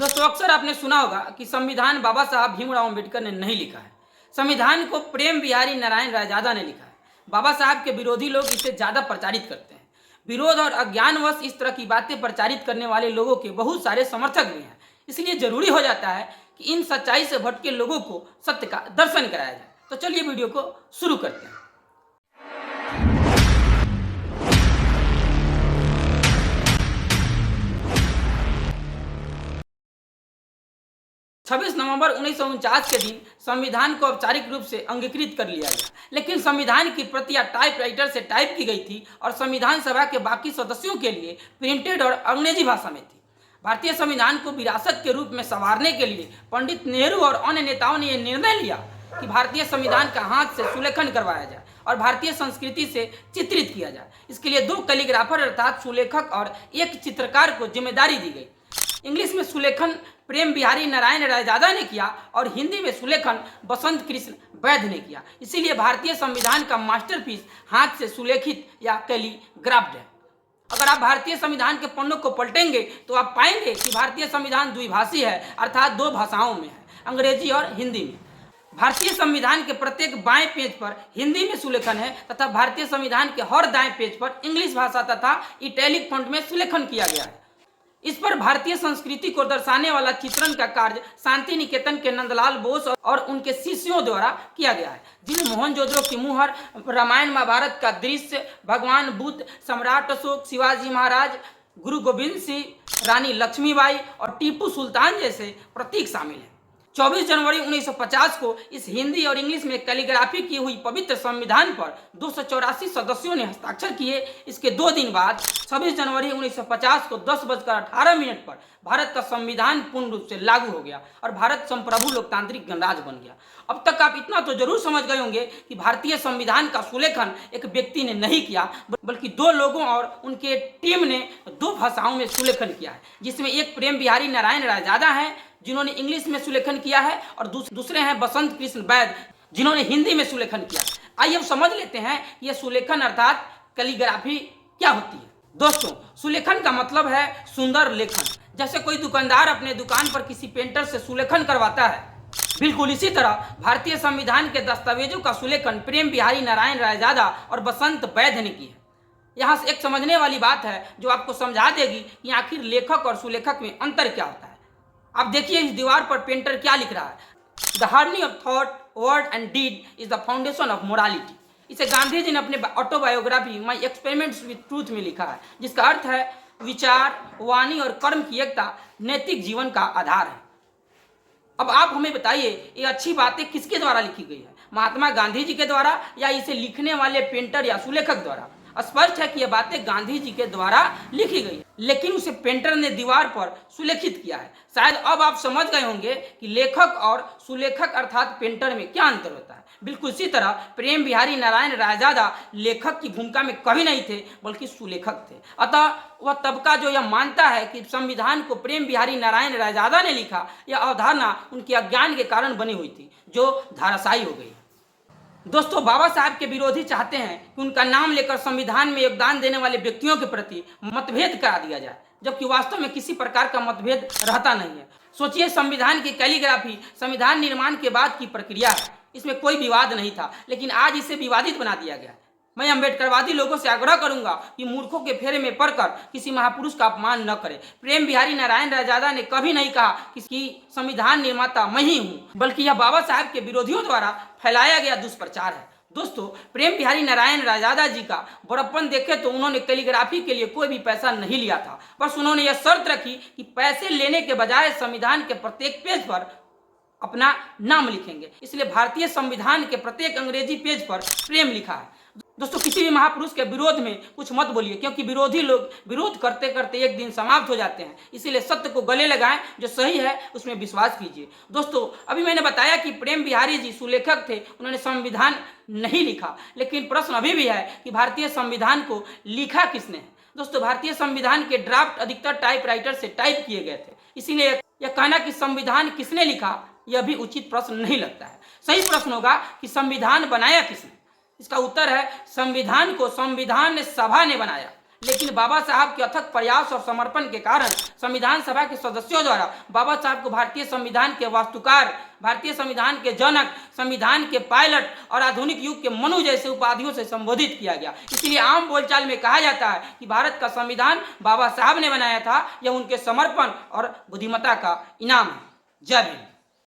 दोस्तों, अक्सर आपने सुना होगा कि संविधान बाबा साहब भीमराव अंबेडकर ने नहीं लिखा है। संविधान को प्रेम बिहारी नारायण रायजादा ने लिखा है। बाबा साहब के विरोधी लोग इसे ज़्यादा प्रचारित करते हैं। विरोध और अज्ञानवश इस तरह की बातें प्रचारित करने वाले लोगों के बहुत सारे समर्थक भी हैं। इसलिए जरूरी हो जाता है कि इन सच्चाई से भटके लोगों को सत्य का दर्शन कराया जाए। तो चलिए वीडियो को शुरू करते हैं। 26 नवंबर 1949 के दिन संविधान को औपचारिक रूप से अंगीकृत कर लिया गया, लेकिन संविधान की प्रतियां टाइपराइटर से टाइप की गई थी और संविधान सभा के बाकी सदस्यों के लिए प्रिंटेड और अंग्रेजी भाषा में थी। भारतीय संविधान को विरासत के रूप में संवारने के लिए पंडित नेहरू और अन्य नेताओं ने यह निर्णय लिया कि भारतीय संविधान का हाथ से सुलेखन करवाया जाए और भारतीय संस्कृति से चित्रित किया जाए। इसके लिए 2 कैलीग्राफर अर्थात सुलेखक और 1 चित्रकार को जिम्मेदारी दी गई। इंग्लिश में सुलेखन प्रेम बिहारी नारायण रायजादा ने किया और हिंदी में सुलेखन बसंत कृष्ण वैद्य ने किया। इसीलिए भारतीय संविधान का मास्टरपीस हाथ से सुलेखित या कैलीग्राफ्ड है। अगर आप भारतीय संविधान के पन्नों को पलटेंगे तो आप पाएंगे कि भारतीय संविधान द्विभाषी है, अर्थात 2 भाषाओं में है, अंग्रेजी और हिंदी में। भारतीय संविधान के प्रत्येक बाएं पेज पर हिंदी में सुलेखन है तथा भारतीय संविधान के हर दाएं पेज पर इंग्लिश भाषा तथा इटैलिक फॉन्ट में सुलेखन किया गया है। इस पर भारतीय संस्कृति को दर्शाने वाला चित्रण का कार्य शांति निकेतन के नंदलाल बोस और उनके शिष्यों द्वारा किया गया है, जिनमें मोहनजोदड़ो की मुहर, रामायण महाभारत का दृश्य, भगवान बुद्ध, सम्राट अशोक, शिवाजी महाराज, गुरु गोविंद सिंह, रानी लक्ष्मीबाई और टीपू सुल्तान जैसे प्रतीक शामिल हैं। 24 जनवरी 1950 को इस हिंदी और इंग्लिश में कैलीग्राफी की हुई पवित्र संविधान पर 284 सदस्यों ने हस्ताक्षर किए। इसके 2 दिन बाद 26 जनवरी 1950 को 10:18 पर भारत का संविधान पूर्ण रूप से लागू हो गया और भारत संप्रभु लोकतांत्रिक गणराज्य बन गया। अब तक आप इतना तो जरूर समझ गए होंगे कि भारतीय संविधान का सुलेखन एक व्यक्ति ने नहीं किया, बल्कि 2 लोगों और उनके टीम ने 2 भाषाओं में सुलेखन किया है, जिसमें एक प्रेम बिहारी नारायण रायजादा है जिन्होंने इंग्लिश में सुलेखन किया है और दूसरे हैं बसंत कृष्ण वैद्य जिन्होंने हिंदी में सुलेखन किया। आइए अब समझ लेते हैं यह सुलेखन अर्थात कैलीग्राफी क्या होती है। दोस्तों, सुलेखन का मतलब है सुंदर लेखन। जैसे कोई दुकानदार अपने दुकान पर किसी पेंटर से सुलेखन करवाता है, बिल्कुल इसी तरह भारतीय संविधान के दस्तावेजों का सुलेखन प्रेम बिहारी नारायण रायजादा और बसंत वैद्य ने की है। यहाँ से एक समझने वाली बात है जो आपको समझा देगी कि आखिर लेखक और सुलेखक में अंतर क्या होता है। आप देखिए इस दीवार पर पेंटर क्या लिख रहा है। The harmony of thought, word and deed is the foundation of morality. इसे गांधी जी ने अपने autobiography my experiments with truth में लिखा है, जिसका अर्थ है विचार, वाणी और कर्म की एकता नैतिक जीवन का आधार है। अब आप हमें बताइए ये अच्छी बातें किसके द्वारा लिखी गई है, महात्मा गांधी जी के द्वारा या इसे लिखने वाले पेंटर या सुलेखक द्वारा? स्पष्ट है कि यह बातें गांधी जी के द्वारा लिखी गई है, लेकिन उसे पेंटर ने दीवार पर सुलेखित किया है। शायद अब आप समझ गए होंगे कि लेखक और सुलेखक अर्थात पेंटर में क्या अंतर होता है। बिल्कुल इसी तरह प्रेम बिहारी नारायण रायजादा लेखक की भूमिका में कभी नहीं थे, बल्कि सुलेखक थे। अतः वह तबका जो यह मानता है कि संविधान को प्रेम बिहारी नारायण रायजादा ने लिखा, यह अवधारणा उनके अज्ञान के कारण बनी हुई थी, जो धाराशायी हो गई। दोस्तों, बाबा साहब के विरोधी चाहते हैं कि उनका नाम लेकर संविधान में योगदान देने वाले व्यक्तियों के प्रति मतभेद करा दिया जाए, जबकि वास्तव में किसी प्रकार का मतभेद रहता नहीं है। सोचिए, संविधान की कैलीग्राफी संविधान निर्माण के बाद की प्रक्रिया है, इसमें कोई विवाद नहीं था, लेकिन आज इसे विवादित बना दिया गया है। मैं अम्बेडकरवादी लोगों से आग्रह करूंगा कि मूर्खों के फेरे में पड़कर किसी महापुरुष का अपमान न करें। प्रेम बिहारी नारायण रायजादा ने कभी नहीं कहा कि संविधान निर्माता मैं ही हूं, बल्कि यह बाबा साहब के विरोधियों द्वारा फैलाया गया दुष्प्रचार है। दोस्तों, प्रेम बिहारी नारायण रायजादा जी का बड़प्पन देखें तो उन्होंने कैलीग्राफी के लिए कोई भी पैसा नहीं लिया था, बस उन्होंने यह शर्त रखी कि पैसे लेने के बजाय संविधान के प्रत्येक पेज पर अपना नाम लिखेंगे। इसलिए भारतीय संविधान के प्रत्येक अंग्रेजी पेज पर प्रेम लिखा है। दोस्तों, किसी भी महापुरुष के विरोध में कुछ मत बोलिए, क्योंकि विरोधी लोग विरोध करते करते एक दिन समाप्त हो जाते हैं। इसीलिए सत्य को गले लगाएं, जो सही है उसमें विश्वास कीजिए। दोस्तों, अभी मैंने बताया कि प्रेम बिहारी जी सुलेखक थे, उन्होंने संविधान नहीं लिखा, लेकिन प्रश्न अभी भी है कि भारतीय संविधान को लिखा किसने है। दोस्तों, भारतीय संविधान के ड्राफ्ट अधिकतर टाइपराइटर से टाइप किए गए थे, इसीलिए यह कहना कि संविधान किसने लिखा यह भी उचित प्रश्न नहीं लगता है। सही प्रश्न होगा कि संविधान बनाया किसने। इसका उत्तर है संविधान को संविधान सभा ने बनाया, लेकिन बाबा साहब के अथक प्रयास और समर्पण के कारण संविधान सभा के सदस्यों द्वारा बाबा साहब को भारतीय संविधान के वास्तुकार, भारतीय संविधान के जनक, संविधान के पायलट और आधुनिक युग के मनु जैसे उपाधियों से संबोधित किया गया। इसलिए आम बोलचाल में कहा जाता है कि भारत का संविधान बाबा साहब ने बनाया था, यह उनके समर्पण और बुद्धिमत्ता का इनाम है। जय भीम।